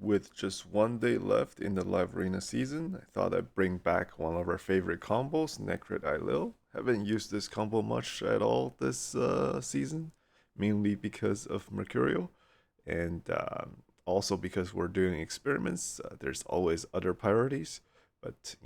With just 1 day left in the live arena season, I thought I'd bring back one of our favorite combos, Nekhret Ailil. Haven't used this combo much at all this season, mainly because of Mercurial, and also because we're doing experiments. There's always other priorities, but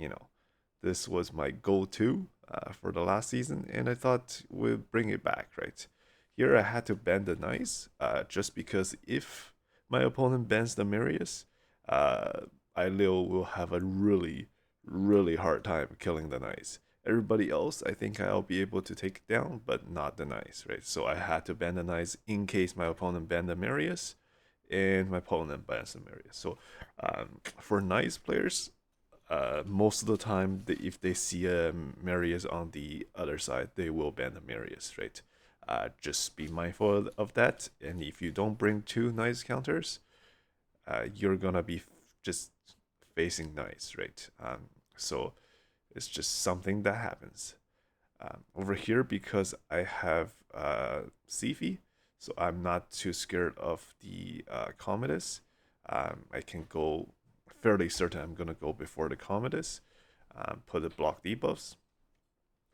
this was my go-to for the last season, and I thought we'd bring it back, right? Here I had to bend the knives, just because if my opponent bans the Marius, uh, Ailil will have a really, really hard time killing the Knights. Everybody else, I think I'll be able to take it down, but not the Knights, right? So I had to ban the Knights in case my opponent banned the Marius, and my opponent bans the Marius. So for Knights players, most of the time, if they see a Marius on the other side, they will ban the Marius, right? Just be mindful of that. And if you don't bring two nice counters, you're gonna be just facing nice, right? So it's just something that happens. Over here, because I have Sifi, so I'm not too scared of the Commodus. I can go fairly certain I'm gonna go before the Commodus, put the block debuffs,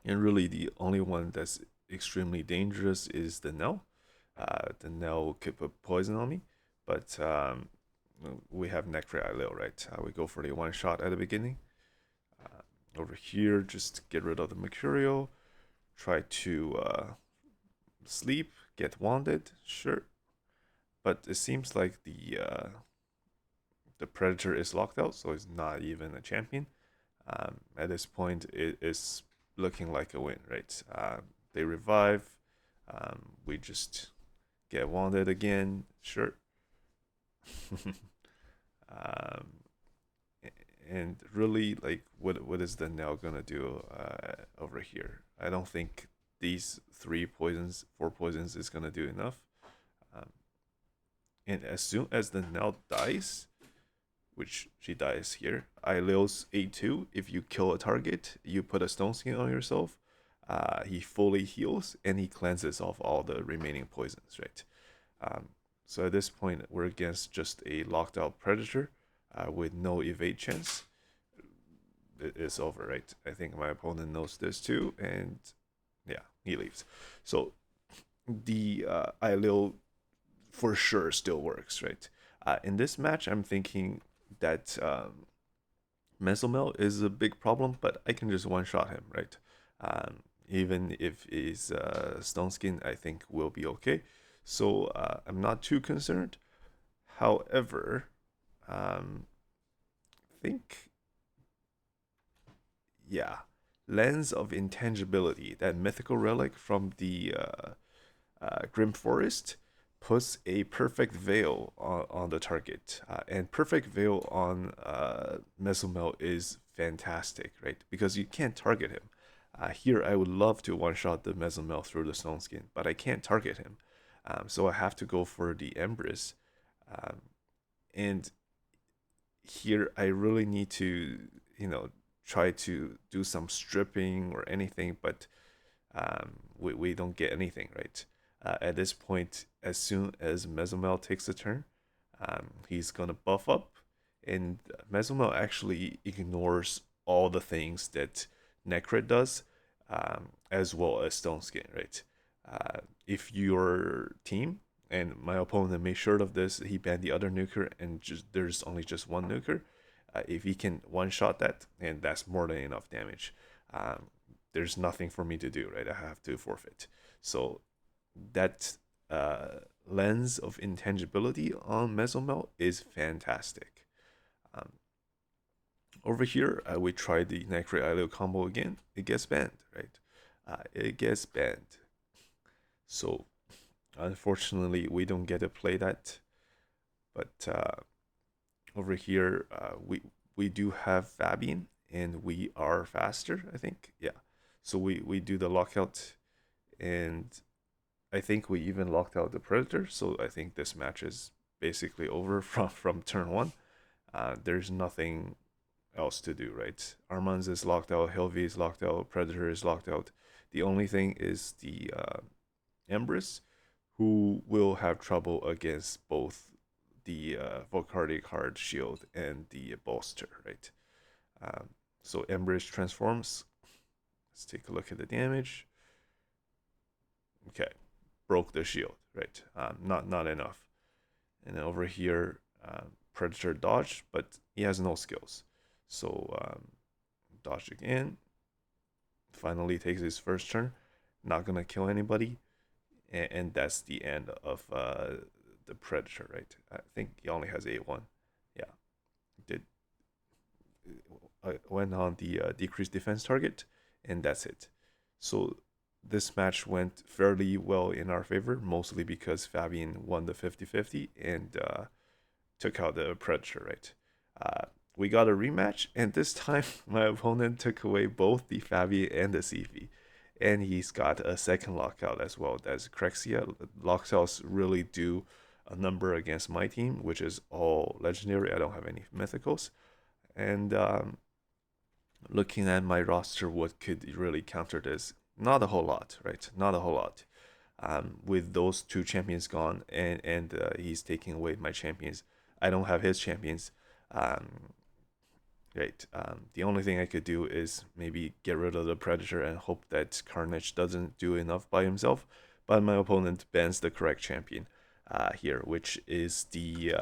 and really the only one that's extremely dangerous is the Nell. The Nell could put poison on me, but we have Nekhret Ailil, right? We go for the one shot at the beginning. Over here, just get rid of the Mercurial. Try to sleep, get wounded, sure. But it seems like the Predator is locked out, so it's not even a champion. At this point, it is looking like a win, right? They revive. We just get wounded again, sure. um, and really, like, what is the Nell gonna do over here? I don't think these four poisons is gonna do enough. Um, and as soon as the Nell dies, which she dies here, Ailil's A2. If you kill a target, you put a stone skin on yourself. He fully heals and he cleanses off all the remaining poisons, right? Um, so at this point, we're against just a locked out predator with no evade chance. It's over, right? I think my opponent knows this too, and yeah, he leaves. So the Ailil for sure still works, right? In this match, I'm thinking that Mesomel is a big problem, but I can just one shot him, right? Even if he's Stone Skin, I think will be okay. So I'm not too concerned. However, think, yeah, Lens of Intangibility, that mythical relic from the Grim Forest, puts a perfect veil on the target. And perfect veil on Mesomel is fantastic, right? Because you can't target him. Here, I would love to one shot the Mesomel through the Stone Skin, but I can't target him. So I have to go for the Empress. Um, and here, I really need to, try to do some stripping or anything, but we don't get anything, right? At this point, as soon as Mesomel takes a turn, he's gonna buff up, and Mesomel actually ignores all the things that Nekhret does, as well as Stone Skin, right? If your team and my opponent made sure of this, he banned the other nuker, and there's only just one nuker. If he can one shot that, and that's more than enough damage. There's nothing for me to do, right? I have to forfeit. So that lens of intangibility on Mesomel is fantastic. Um, Over here, we try the Necre Ailil combo again. It gets banned, right? It gets banned. So unfortunately, we don't get to play that. But over here, we do have Fabian, and we are faster, I think. Yeah. So we do the lockout, and I think we even locked out the Predator. So I think this match is basically over from turn one. There's nothing else to do, right? Armans is locked out, Helvi is locked out, Predator is locked out. The only thing is the Empress, who will have trouble against both the Volcardi card shield and the bolster, right? Um, so Emberish transforms. Let's take a look at the damage. Okay, broke the shield, right? Not enough. And then over here, Predator dodge, but he has no skills. So dodge again. Finally takes his first turn. Not gonna kill anybody, and that's the end of the Predator, right? I think he only has A1. Yeah, did went on the decreased defense target, and that's it. So this match went fairly well in our favor, mostly because Fabian won the 50-50 and took out the Predator, right? We got a rematch, and this time my opponent took away both the Fabian and the CV. And he's got a second lockout as well. That's Crexia. Lockouts really do a number against my team, which is all legendary. I don't have any mythicals. And looking at my roster, what could really counter this? Not a whole lot, right? Not a whole lot. With those two champions gone, and he's taking away my champions. I don't have his champions. Right. The only thing I could do is maybe get rid of the Predator and hope that Carnage doesn't do enough by himself. But my opponent bans the correct champion here, which is the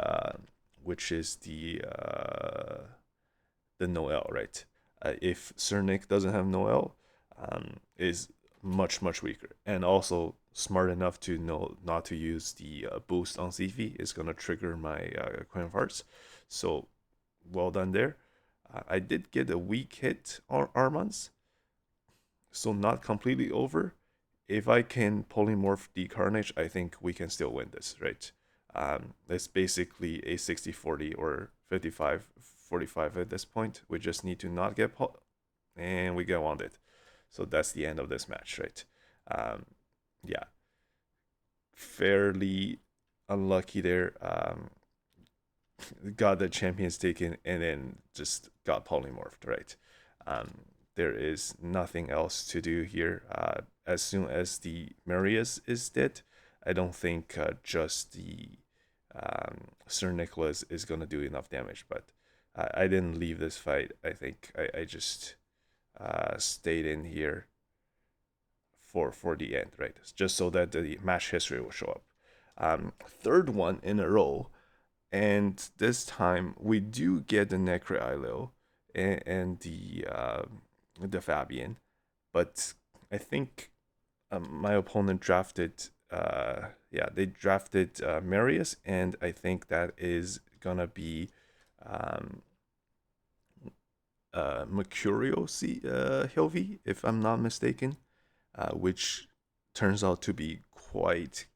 Noel, right? If Sir Nick doesn't have Noel, is much weaker, and also smart enough to know not to use the boost on Zifi is gonna trigger my Queen of Hearts. So well done there. I did get a weak hit on Armans, so not completely over. If I can polymorph the Carnage, I think we can still win this, right? It's basically a 60-40 or 55-45 at this point. We just need to not get and we get wounded. So that's the end of this match, right? Yeah, fairly unlucky there. Got the champions taken and then just got polymorphed, right? There is nothing else to do here. As soon as the Marius is dead, I don't think just the Sir Nicholas is gonna do enough damage. But I didn't leave this fight. I think I just stayed in here for the end, right? Just so that the match history will show up. Third one in a row. And this time we do get the Nekhret Ailil and the Fabian, but I think my opponent drafted they drafted Marius, and I think that is gonna be Mercurial Hilvi, if I'm not mistaken, which turns out to be quite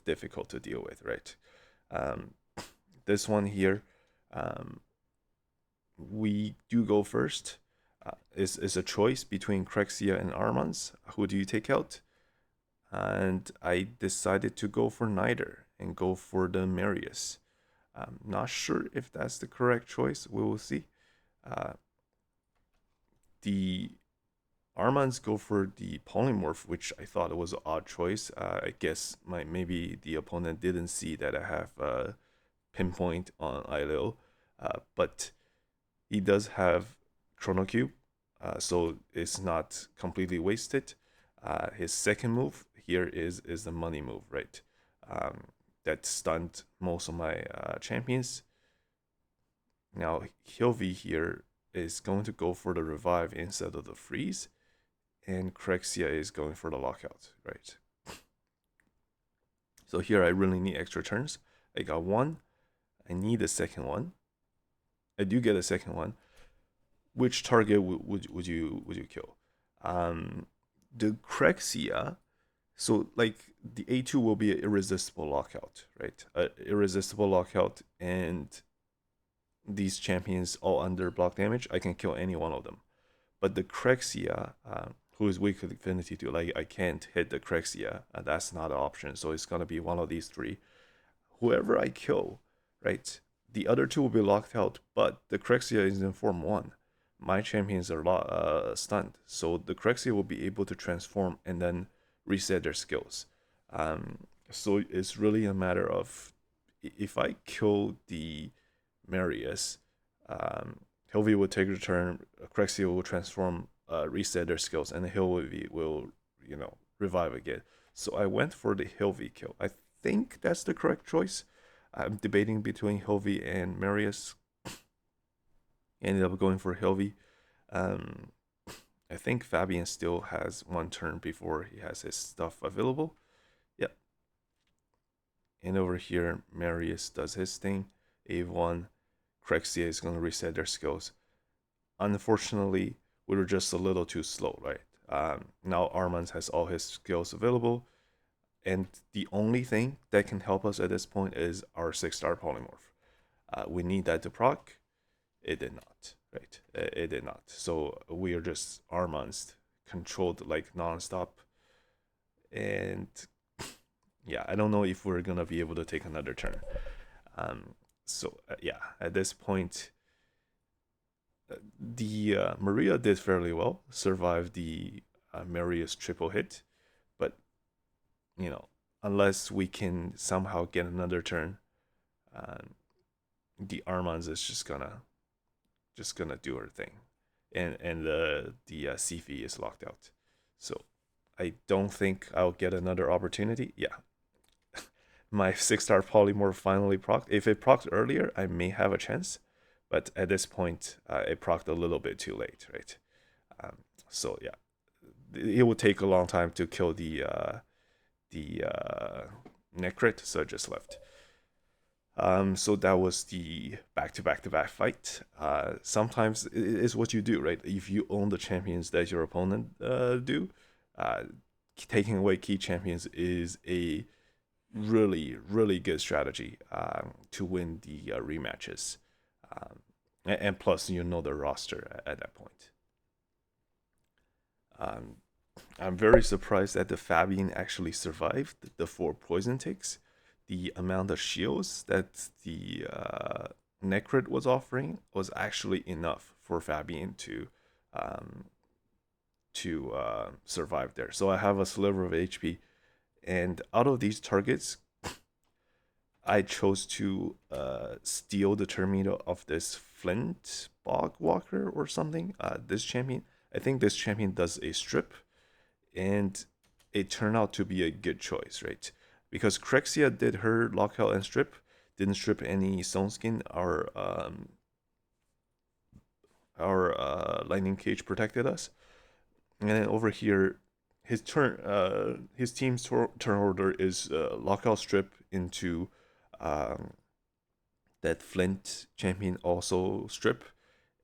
difficult to deal with, right? This one here, we do go first. Is a choice between Crexia and Armans. Who do you take out? And I decided to go for neither and go for the Marius. I'm not sure if that's the correct choice. We will see. The Armans go for the Polymorph, which I thought it was an odd choice. I guess maybe the opponent didn't see that I have pinpoint on Ailil, but he does have Chrono Cube, so it's not completely wasted. His second move here is the money move, right? That stunned most of my champions. Now Hilvi here is going to go for the revive instead of the freeze, and Crexia is going for the lockout, right? So here I really need extra turns. I got one. I need a second one. I do get a second one. Which target would you kill? The Crexia. So like the A2 will be an irresistible lockout, right? Irresistible lockout, and these champions all under block damage. I can kill any one of them. But the Crexia, who is weak with Affinity 2, like I can't hit the Crexia. That's not an option. So it's gonna be one of these three. Whoever I kill, right? The other two will be locked out, but the Crexia is in form 1. My champions are stunned, so the Crexia will be able to transform and then reset their skills. So it's really a matter of if I kill the Marius, Hilvi will take a turn, Crexia will transform, reset their skills, and Hilvi will, revive again. So I went for the Hilvi kill. I think that's the correct choice. I'm debating between Hilvi and Marius. Ended up going for Hilvi. Um, I think Fabian still has one turn before he has his stuff available. Yep. And over here, Marius does his thing. A1, Crexia is going to reset their skills. Unfortunately, we were just a little too slow, right? Now Armand has all his skills available, and the only thing that can help us at this point is our 6-star polymorph. We need that to proc. It did not, right? It did not. So we are just Armand controlled like nonstop, and yeah, I don't know if we're gonna be able to take another turn. Yeah, at this point, the Maria did fairly well, survived the Marius triple hit, but unless we can somehow get another turn, the Armands is just gonna do her thing, and the Sifi is locked out. So I don't think I'll get another opportunity. Yeah, my 6-star polymorph finally procced. If it procced earlier, I may have a chance, but at this point, it procced a little bit too late, right? So yeah, it would take a long time to kill the Nekhret, so I just left. So that was the back-to-back-to-back fight. Sometimes it is what you do, right? If you own the champions that your opponent do, uh, taking away key champions is a really, really good strategy to win the rematches. And plus, you know the roster at that point. Um, I'm very surprised that the Fabian actually survived the 4 poison takes. The amount of shields that the Nekhret was offering was actually enough for Fabian um, to survive there. So I have a sliver of HP, and out of these targets, I chose to steal the Termina of this Flint Bog Walker or something. This champion, I think this champion does a strip, and it turned out to be a good choice, right? Because Crexia did her lockout and strip, didn't strip any stone skin. Our lightning cage protected us, and then over here, his team's turn order is lockout strip into um, that Flint champion also strip,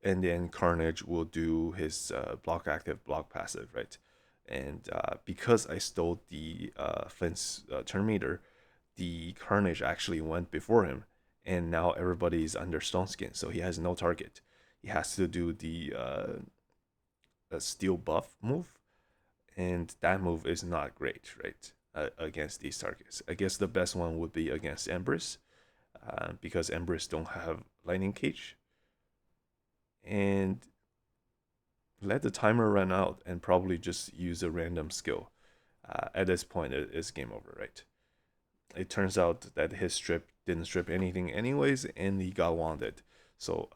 and then Carnage will do his block active, block passive, right? And because I stole the Flint's turn meter, the Carnage actually went before him, and now everybody's under Stone Skin, so he has no target. He has to do the steel buff move, and that move is not great, right? Against these targets. I guess the best one would be against Empress, because Empress don't have lightning cage, and let the timer run out and probably just use a random skill. At this point, it's game over, right? It turns out that his strip didn't strip anything anyways, and he got wanted. So,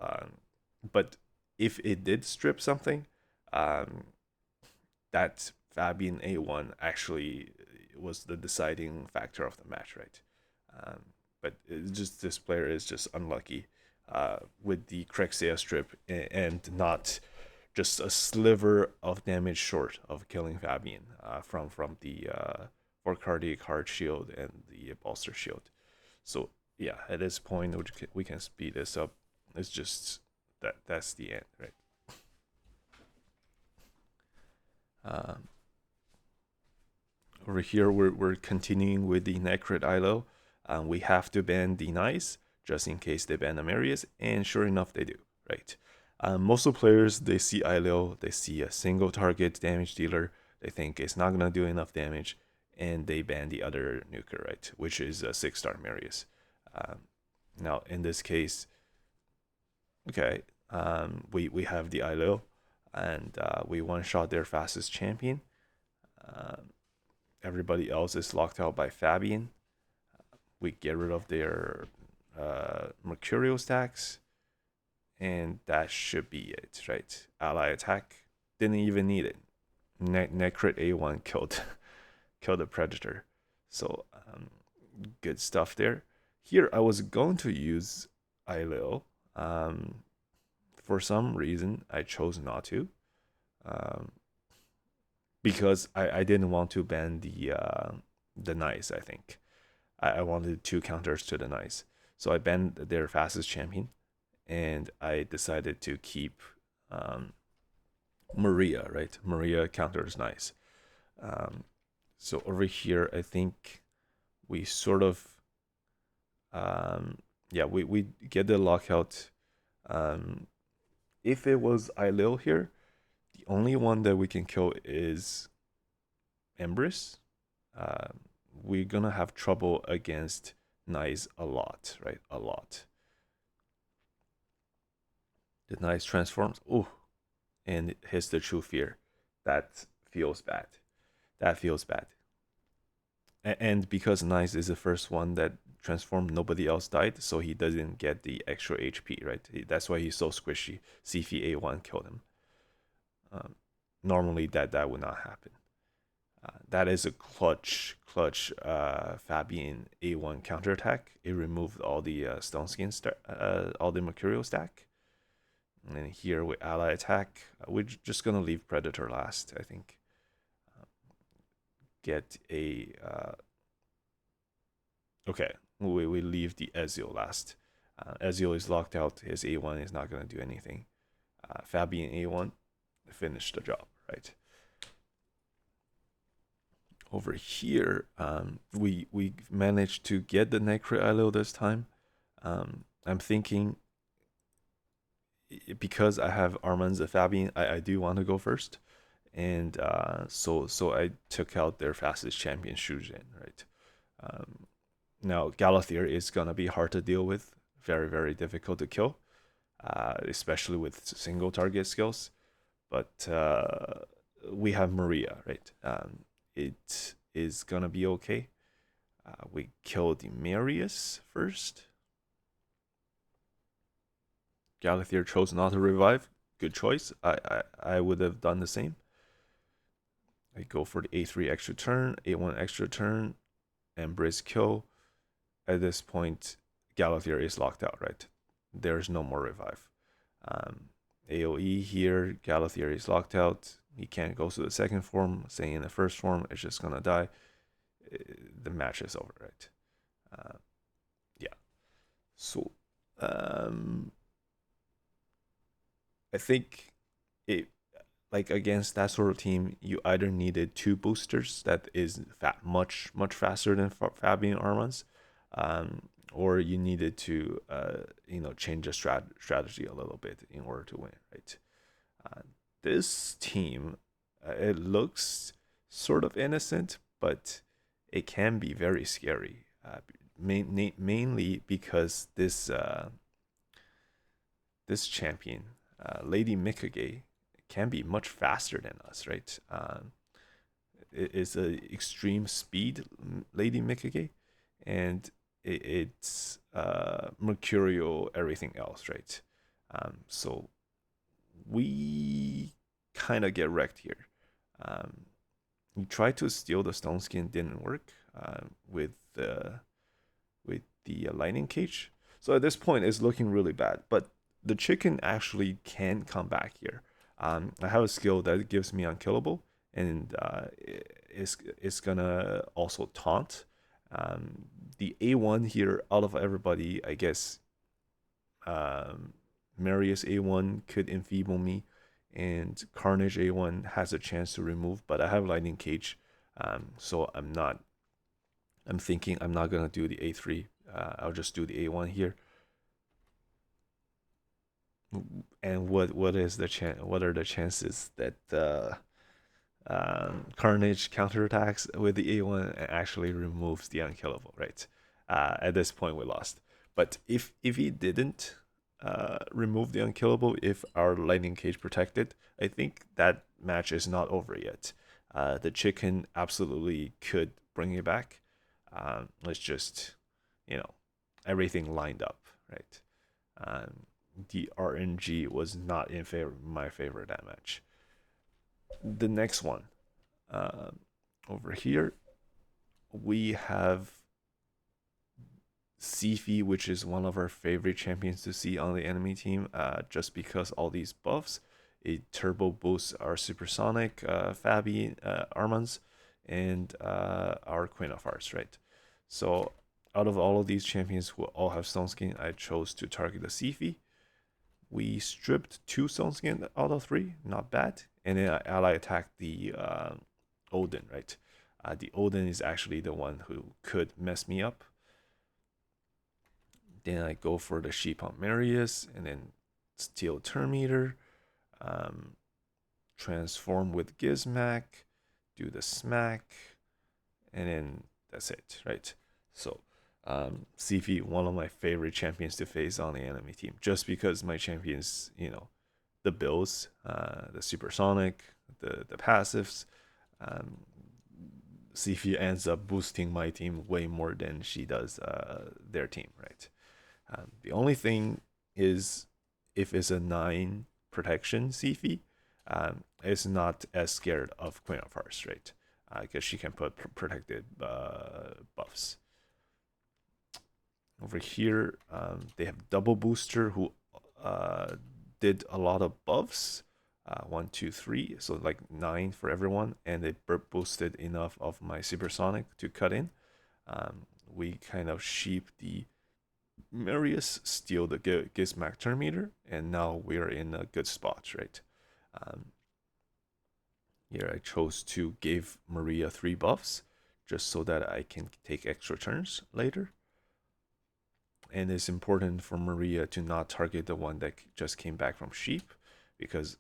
but if it did strip something, that Fabian A1 actually was the deciding factor of the match, right? But just this player is just unlucky with the Crexia strip and not just a sliver of damage short of killing Fabian from the Cardiac Heart Shield and the Bolster Shield. So yeah, at this point we can speed this up. It's just that's the end, right? Um, Over here, we're continuing with the Nekhret Ailil. We have to ban denies just in case they ban Amarius, and sure enough, they do, right? Most of the players, they see Ailil, they see a single target damage dealer, they think it's not gonna do enough damage, and they ban the other nuker, right? Which is a 6-star Marius. Now, in this case, okay, we have the Ailil, and we one-shot their fastest champion. Everybody else is locked out by Fabian. we get rid of their Mercurial stacks, and that should be it, right? Ally attack, didn't even need it. Nekhret A1 killed killed the predator, so good stuff there. Here I was going to use Ailil. Um, for some reason I chose not to, um, because I didn't want to ban the Nice. I think I wanted two counters to the Nice, so I banned their fastest champion, and I decided to keep um, Maria. Right, Maria counters Nice. Um, so over here, I think we sort of yeah, we get the lockout. Um, if it was Ailil here, the only one that we can kill is Empress. We're gonna have trouble against Nice a lot, right? A lot. The Nice transforms. Oh, and hits the true fear. That feels bad. That feels bad. And because Nice is the first one that transformed, nobody else died, so he doesn't get the extra HP, right? That's why he's so squishy. Sifi A1 killed him. Um, Normally that would not happen. That is a clutch Fabian A1 counterattack. It removed all the stone skin, all the Mercurial stack. And then here with ally attack, we're just gonna leave Predator last, I think. Get a okay. We leave the Ezio last. Ezio is locked out. His A1 is not gonna do anything. Fabian A1 finished the job, right? Over here, we managed to get the Nekhret Ailil this time. I'm thinking, because I have Armand's Fabian, I do want to go first, and so I took out their fastest champion Shujin, right? Now Galathier is gonna be hard to deal with, very difficult to kill, especially with single target skills. But we have Maria, right? It is gonna be okay. We kill the Marius first. Galathier chose not to revive. Good choice. I would have done the same. I go for the A3 extra turn, A1 extra turn, and Briz kill. At this point, Galathier is locked out, right? There's no more revive. AoE here, Galathier is locked out. He can't go to the second form. Staying in the first form, it's just gonna die. The match is over, right? Yeah. So, I think it, like, against that sort of team, you either needed two boosters that is much faster than Fabian Armand's, or you needed to change the strategy a little bit in order to win, right? This team, it looks sort of innocent, but it can be very scary. Mainly because this champion, Lady Mkay, can be much faster than us, right? It is a extreme speed Lady Mkay, and it's Mercurial everything else, right? So we kind of get wrecked here. We tried to steal the stone skin, didn't work with the lightning cage. So at this point, it's looking really bad. But the chicken actually can come back here. I have a skill that gives me unkillable, and it's gonna also taunt. The A1 here, out of everybody, I guess Marius A1 could enfeeble me, and Carnage A1 has a chance to remove, but I have Lightning Cage, so I'm thinking I'm not gonna do the A3. I'll just do the A1 here. And what is the chance? What are the chances that Carnage counterattacks with the A1 and actually removes the unkillable? Right. At this point, we lost. But if he didn't remove the unkillable, if our lightning cage protected, I think that match is not over yet. The chicken absolutely could bring it back. Let's just everything lined up, right? The RNG was not in favor my favor that match. The next one, uh, over here, we have Sifi, which is one of our favorite champions to see on the enemy team, just because all these buffs. It turbo boosts our Supersonic, Fabian, Armans, and our Queen of Hearts, right? So out of all of these champions who all have Stone Skin, I chose to target the Sifi. We stripped 2 Stone Skin out of 3, not bad. And then I ally attacked the Odin, right? The Odin is actually the one who could mess me up. Then I go for the Sheep on Marius, and then steal Turn Meter, transform with Gizmak, do the smack, and then that's it, right? So, CV, one of my favorite champions to face on the enemy team, just because my champions, the builds, the Supersonic, the passives, CV ends up boosting my team way more than she does their team, right? The only thing is, if it's a 9 protection CV, it's not as scared of Queen of Hearts, right? Because she can put protected buffs. Over here, they have Double Booster, who did a lot of buffs. 1, 2, 3, so like 9 for everyone, and they boosted enough of my Supersonic to cut in. We kind of sheep the Marius, steal the Gizmak turn meter, and now we're in a good spot, right? Here I chose to give Maria 3 buffs, just so that I can take extra turns later. And it's important for Maria to not target the one that just came back from sheep, because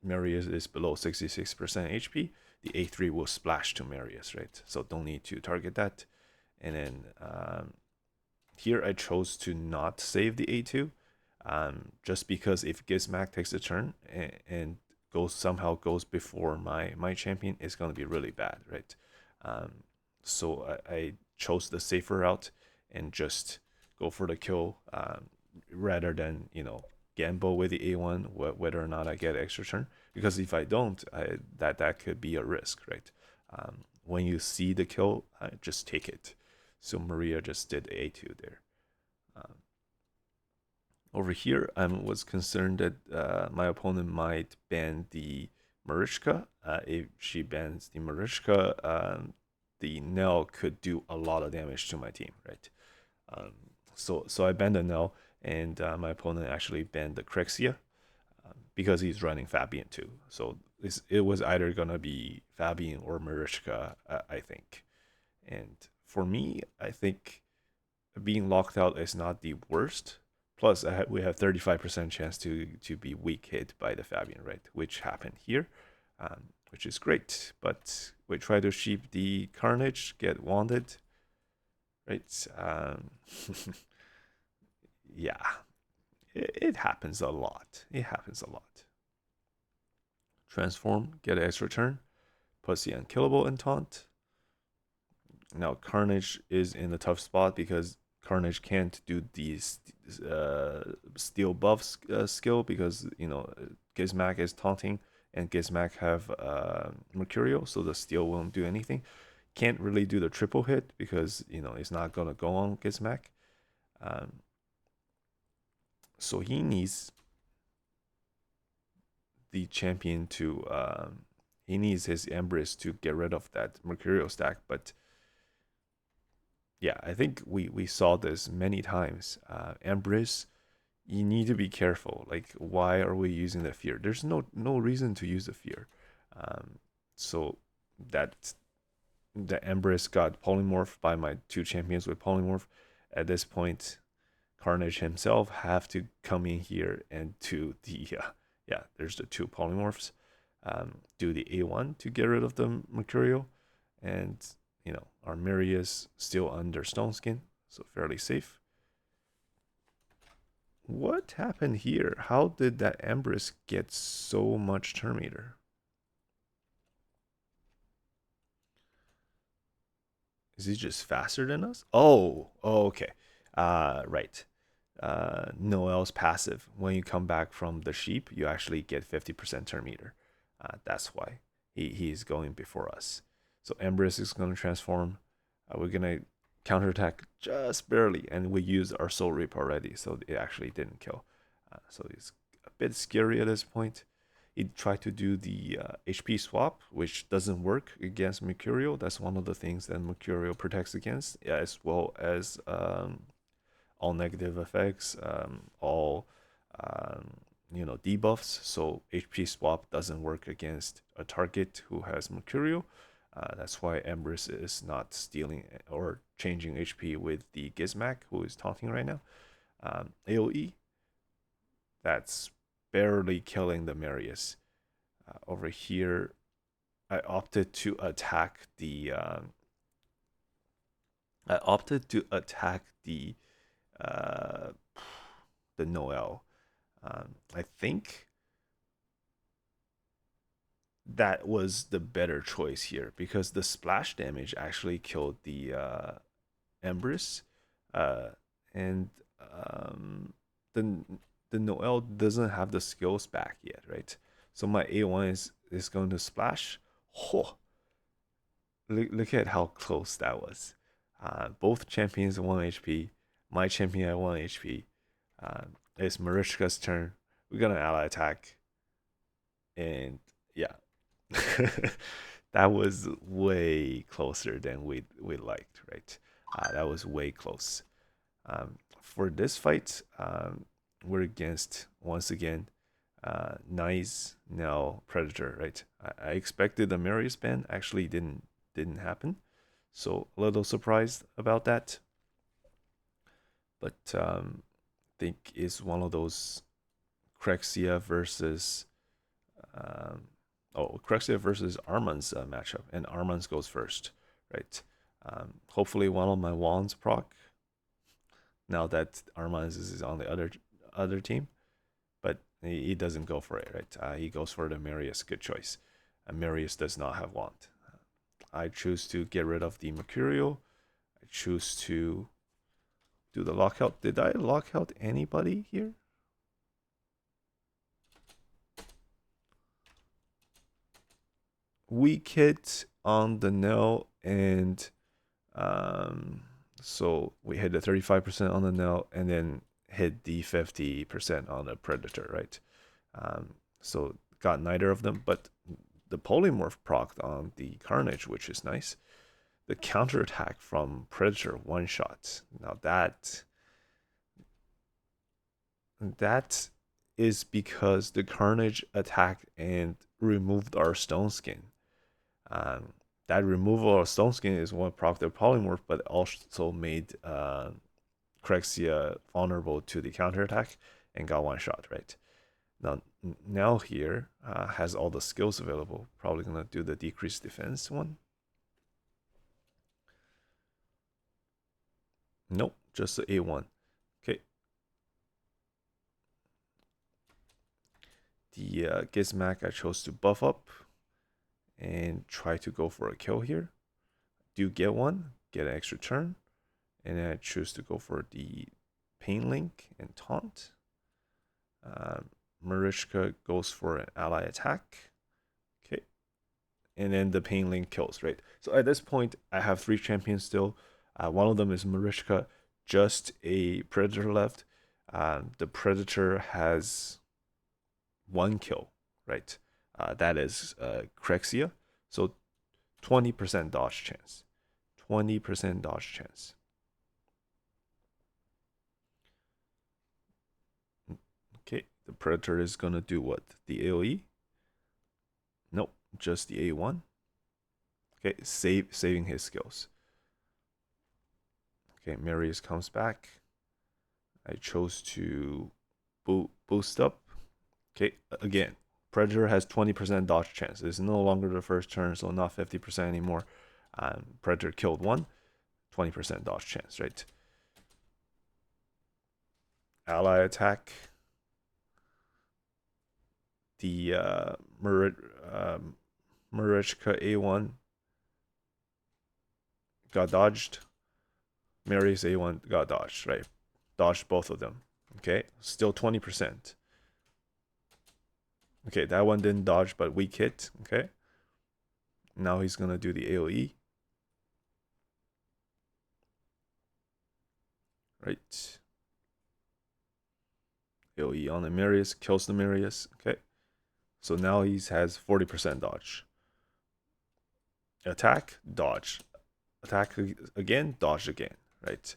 Marius is below 66% HP. The A3 will splash to Marius, right? So don't need to target that. And then here I chose to not save the A2, just because if Gizmak takes a turn and somehow goes before my champion, it's going to be really bad, right? So I chose the safer route and just go for the kill, rather than gamble with the A1 whether or not I get extra turn, because if I don't, that could be a risk, right? When you see the kill, just take it. So Maria just did A2 there. Over here, I was concerned that my opponent might ban the Mariska. If she bans the Mariska, the Nell could do a lot of damage to my team, right? So I banned the Nell, and my opponent actually banned the Crexia, because he's running Fabian too. So it was either gonna be Fabian or Mariska, I think. And for me, I think being locked out is not the worst. Plus, we have 35% chance to be weak hit by the Fabian, right? Which happened here, which is great. But we try to sheep the Carnage, get wanded, right? Yeah, it happens a lot. It happens a lot. Transform, get an extra turn, puts the unkillable in taunt. Now Carnage is in a tough spot because Carnage can't do these steel buff skill, because Gizmak is taunting and Gizmak have Mercurial, so the steel won't do anything. Can't really do the triple hit because it's not gonna go on Gizmak. So he needs the champion to he needs his Empress to get rid of that Mercurial stack, but yeah, I think we saw this many times. Empress, you need to be careful. Like, why are we using the fear? There's no reason to use the fear. So that the Empress got polymorphed by my 2 champions with polymorph. At this point, Carnage himself have to come in here and do the there's the 2 polymorphs. Do the A1 to get rid of the Mercurial, and our Marius still under Stone Skin, so fairly safe. What happened here? How did that Empress get so much turn meter? Is he just faster than us? Oh, okay. Right. Noel's passive. When you come back from the sheep, you actually get 50% turn meter. That's why he's going before us. So Empress is going to transform. We're going to counterattack just barely, and we used our Soul Reap already, so it actually didn't kill. So it's a bit scary at this point. He tried to do the HP swap, which doesn't work against Mercurial. That's one of the things that Mercurial protects against, as well as all negative effects, all debuffs. So HP swap doesn't work against a target who has Mercurial. That's why Empress is not stealing or changing HP with the Gizmak, who is taunting right now. AoE, that's barely killing the Marius. Over here, I opted to attack the uh, the Noel. I think that was the better choice here because the splash damage actually killed the Empress, uh, and the the Noel doesn't have the skills back yet, right? So my A1 is going to splash. Oh, look at how close that was. Both champions 1 HP. My champion at 1 HP. It's Marichka's turn. We're gonna ally attack, and yeah, that was way closer than we liked, right? That was way close. For this fight, we're against once again Nice now Predator, right? I expected the Marius ban, actually didn't happen, so a little surprised about that. But I think it's one of those Crexia versus Crexia versus Arman's matchup, and Arman's goes first, right? Hopefully one of my wands proc now that Arman's is on the other team, but he doesn't go for it, right? He goes for the Marius, good choice. Marius does not have wand. I choose to get rid of the Mercurial. I choose to do the lockout. Did I lock out anybody here? Weak hit on the nail, and so we hit the 35% on the nail and then hit the 50% on the predator, right? So got neither of them, but the polymorph proc on the carnage, which is nice. The counterattack from predator one shot. Now that is because the carnage attacked and removed our stone skin. That removal of stone skin is what proc the polymorph, but also made Crexia vulnerable to the counterattack and got one shot, right? Now here has all the skills available. Probably gonna do the decreased defense one. Nope, just the A1. Okay. The Gizmak I chose to buff up and try to go for a kill here. Do get one, get an extra turn, and then I choose to go for the Pain Link and Taunt. Marichka goes for an ally attack. Okay. And then the Pain Link kills, right? So at this point, I have 3 champions still. One of them is Marichka, just a Predator left. The Predator has 1 kill, right? That is Crexia. So 20% dodge chance. 20% dodge chance. Okay, the Predator is gonna do what? The AoE? Nope, just the A1. Okay, saving his skills. Okay, Marius comes back. I chose to boost up. Okay, again, Predator has 20% dodge chance. It's no longer the first turn, so not 50% anymore. Predator killed 1, 20% dodge chance, right? Ally attack. The Marichka A1 got dodged. Marius A1 got dodged, right? Dodged both of them. Okay, still 20%. Okay, that one didn't dodge, but weak hit. Okay, now he's gonna do the AoE. Right. AoE on the Marius, kills the Marius. Okay, so now he has 40% dodge. Attack, dodge. Attack again, dodge again. Right.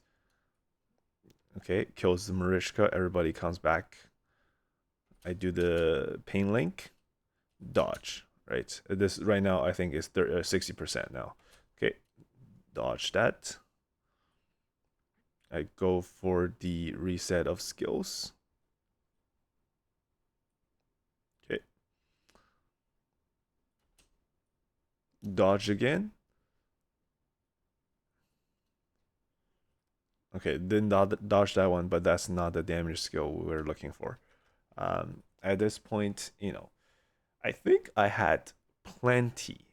Okay, kills the Marishka. Everybody comes back. I do the pain link, dodge. Right. This right now I think is 60% now. Okay, dodge that. I go for the reset of skills. Okay. Dodge again. Okay, didn't dodge that one, but that's not the damage skill we were looking for. At this point, I think I had plenty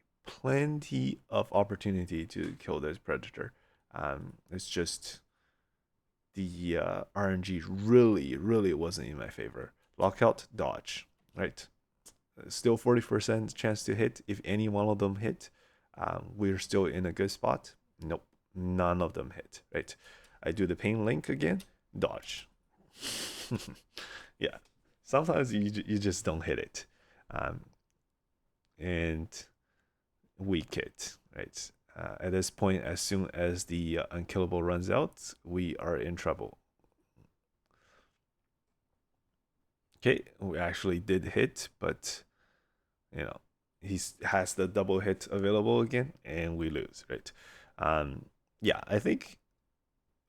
of opportunity to kill this predator. It's just the RNG really wasn't in my favor. Lockout, dodge, right? Still 40% chance to hit. If any one of them hit, we're still in a good spot. Nope, none of them hit, right? I do the pain link again, dodge. Yeah, sometimes you just don't hit it. And weak hit, right? At this point, as soon as the unkillable runs out, we are in trouble. Okay, we actually did hit, but he has the double hit available again, and we lose, right? Yeah, I think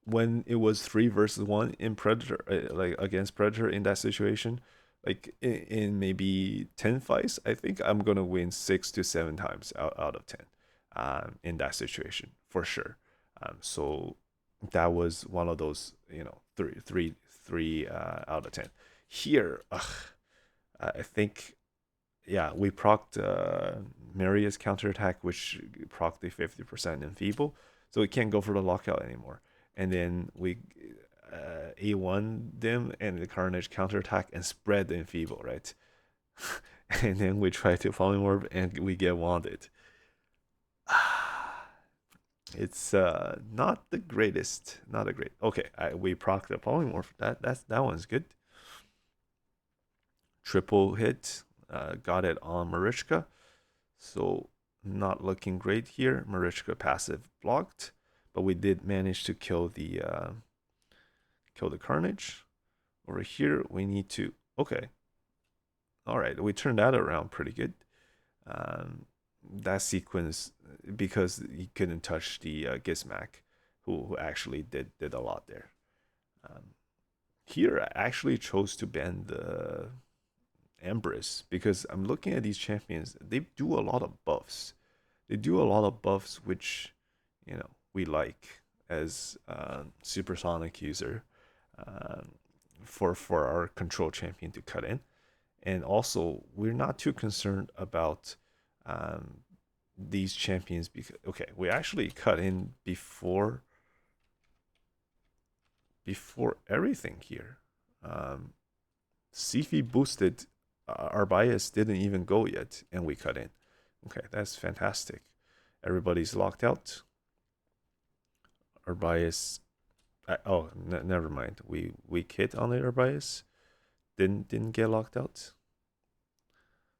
when it was 3 versus 1 in Predator, like against Predator in that situation, like in maybe 10 fights, I think I'm gonna win 6 to 7 times out of 10 in that situation for sure. So that was one of those, three out of 10. Here, I think, yeah, we procced Maria's counterattack, which procced the 50% enfeeble, so we can't go for the lockout anymore. And then we A1 them and the Carnage counterattack and spread the enfeeble, right? And then we try to polymorph and we get wanted. It's not the greatest, not a great. Okay, we proc the polymorph. That one's good. Triple hit, got it on Marishka, so not looking great here. Marishka passive blocked, but we did manage to kill the Carnage. Over here, we need to. Okay, all right, we turned that around pretty good. That sequence, because he couldn't touch the Gizmak, who actually did a lot there. Here, I actually chose to ban the Empress because I'm looking at these champions. They do a lot of buffs. They do a lot of buffs, which we like as Supersonic user for our control champion to cut in. And also, we're not too concerned about these champions because we actually cut in before everything here. Sifi boosted, our bias didn't even go yet, and we cut in. Okay, that's fantastic. Everybody's locked out. Our bias. Never mind. We hit on the bias. Didn't get locked out.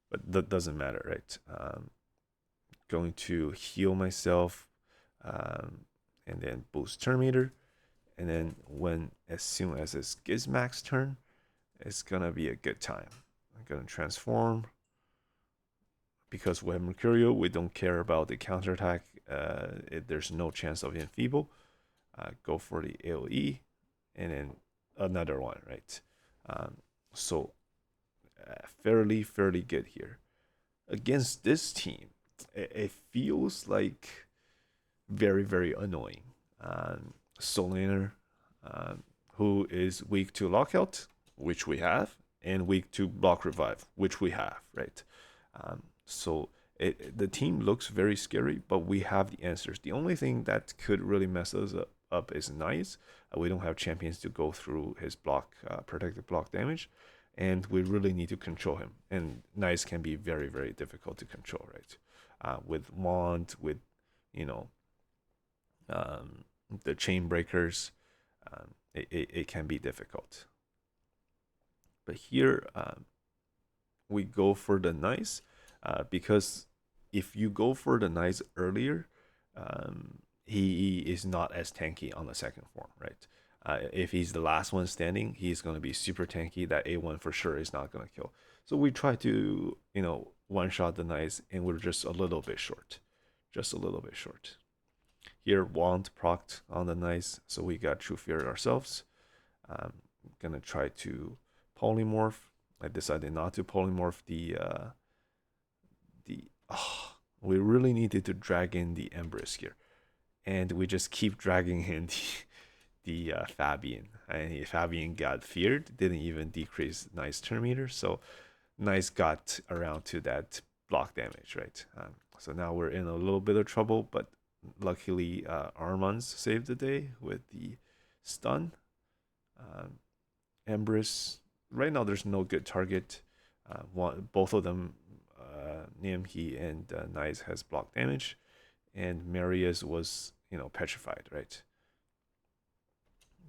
But that doesn't matter, right? Going to heal myself, and then boost turn meter, and then as soon as it's Gizmak's turn, it's gonna be a good time. I'm gonna transform because with Mercurial we don't care about the counterattack. There's no chance of enfeeble. Go for the AoE, and then another one, right? So fairly good here. Against this team, it feels like very annoying. Soul Laner, who is weak to lockout, which we have, and weak to block revive, which we have, right? So the team looks very scary, but we have the answers. The only thing that could really mess us up is nice. We don't have champions to go through his block, protected block damage, and we really need to control him. And nice can be very, very difficult to control, right? With wand, with you know the chain breakers, it can be difficult. But here we go for the nice, because if you go for the nice earlier, he is not as tanky on the second form, right? If he's the last one standing, he's going to be super tanky. That A1 for sure is not going to kill. So we try to, one shot the nice, and we're just a little bit short. Just a little bit short. Here, Wand procced on the nice, so we got True Fear ourselves. I'm going to try to polymorph. I decided not to polymorph we really needed to drag in the Empress here, and we just keep dragging in the Fabian, and Fabian got feared, didn't even decrease Nice turn meter, so Nice got around to that block damage, right? So now we're in a little bit of trouble, but luckily Armand's saved the day with the stun. Empress, right now there's no good target. Both of them, Nimhi and Nice has block damage, and Marius was petrified, right?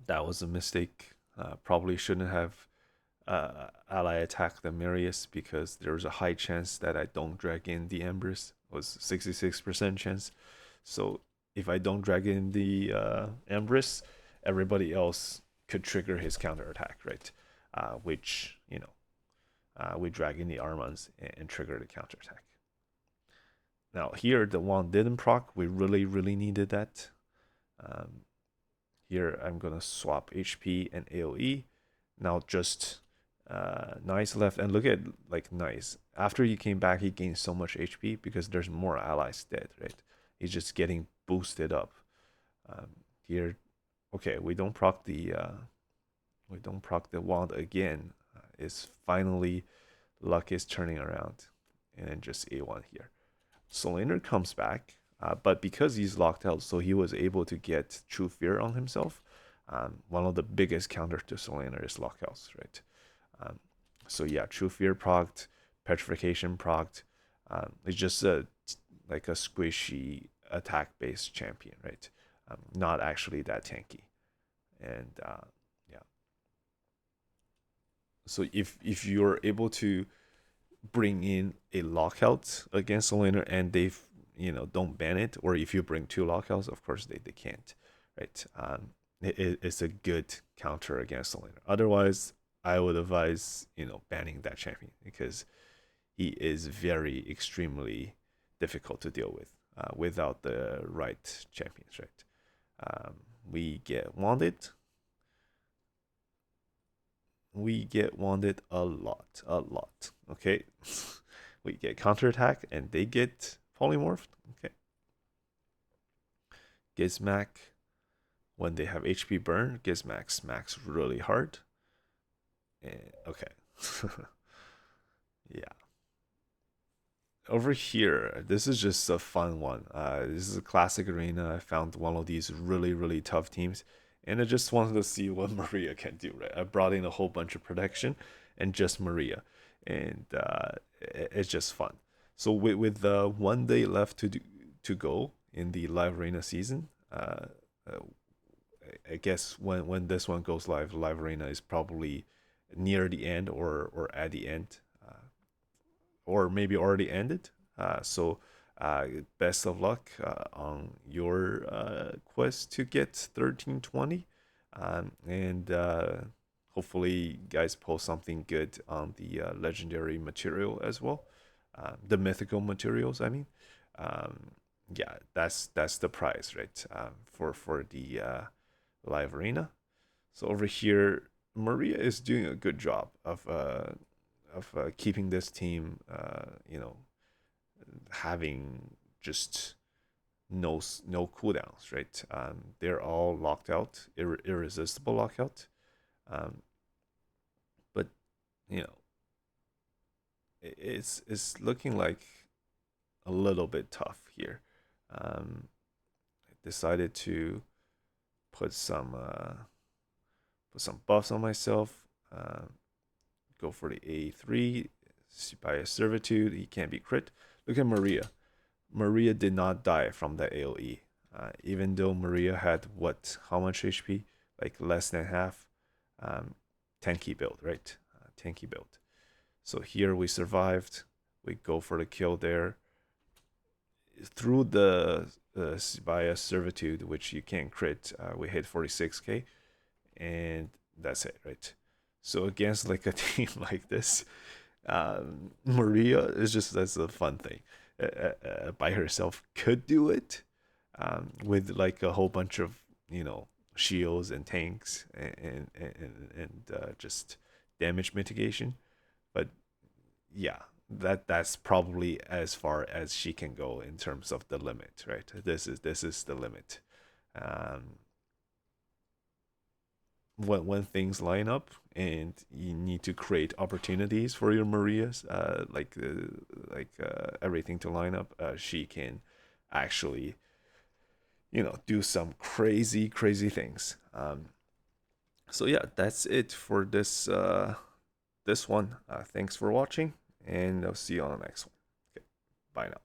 That was a mistake. Probably shouldn't have ally attack the Marius, because there's a high chance that I don't drag in the Empress. It was 66% chance. So if I don't drag in the Empress, everybody else could trigger his counterattack, right? Which, we drag in the Armands and trigger the counterattack. Now here, the wand didn't proc. We really, really needed that. Here, I'm going to swap HP and AoE. Now just Nice left, and look at Nice. After he came back, he gained so much HP because there's more allies dead, right? He's just getting boosted up. Here, okay, we don't proc the wand again. Is finally luck is turning around, and then just A1 here. Solander comes back, but because he's locked out, so he was able to get True Fear on himself. One of the biggest counters to Solander is lockouts, right? So yeah, True Fear procced, Petrification procced. It's just like a squishy attack-based champion, right? Not actually that tanky, and yeah. So if you're able to bring in a lockout against Solander and they don't ban it, or if you bring two lockouts, of course they can't, right? It's a good counter against Solander. Otherwise, I would advise banning that champion, because he is very extremely difficult to deal with without the right champions, right? We get wanded. We get wanded a lot. Okay, we get counterattack and they get polymorphed. Okay, Gizmac, when they have HP burn, Gizmac smacks really hard. Okay. Yeah. Over here, this is just a fun one. This is a classic arena. I found one of these really, really tough teams, and I just wanted to see what Maria can do, right? I brought in a whole bunch of protection and just Maria, and it's just fun. So with 1 day left to go in the live arena season, I guess when this one goes live arena is probably near the end or at the end, or maybe already ended. So best of luck on your quest to get 1320, and hopefully you guys post something good on the legendary material as well, the mythical materials, I mean. Yeah, that's the prize, right? For the live arena. So over here, Maria is doing a good job of keeping this team, having just no cooldowns, right? They're all locked out, irresistible lockout. But it's looking like a little bit tough here. I decided to put some buffs on myself. Go for the A3 by a servitude. He can't be crit. Look at Maria. Maria did not die from the AoE. Even though Maria had how much HP? Like less than half. Tanky build, right? Tanky build. So here we survived. We go for the kill there. Through the Sibaya Servitude, which you can't crit, we hit 46k, and that's it, right? So against like a team like this, Maria is just that's a fun thing. By herself could do it, with like a whole bunch of shields and tanks and just damage mitigation, but yeah, that's probably as far as she can go in terms of the limit, right? This is the limit. Um, when things line up and you need to create opportunities for your Marias, everything to line up, she can actually do some crazy things. So yeah, that's it for this one. Thanks for watching, and I'll see you on the next one. Okay, bye now.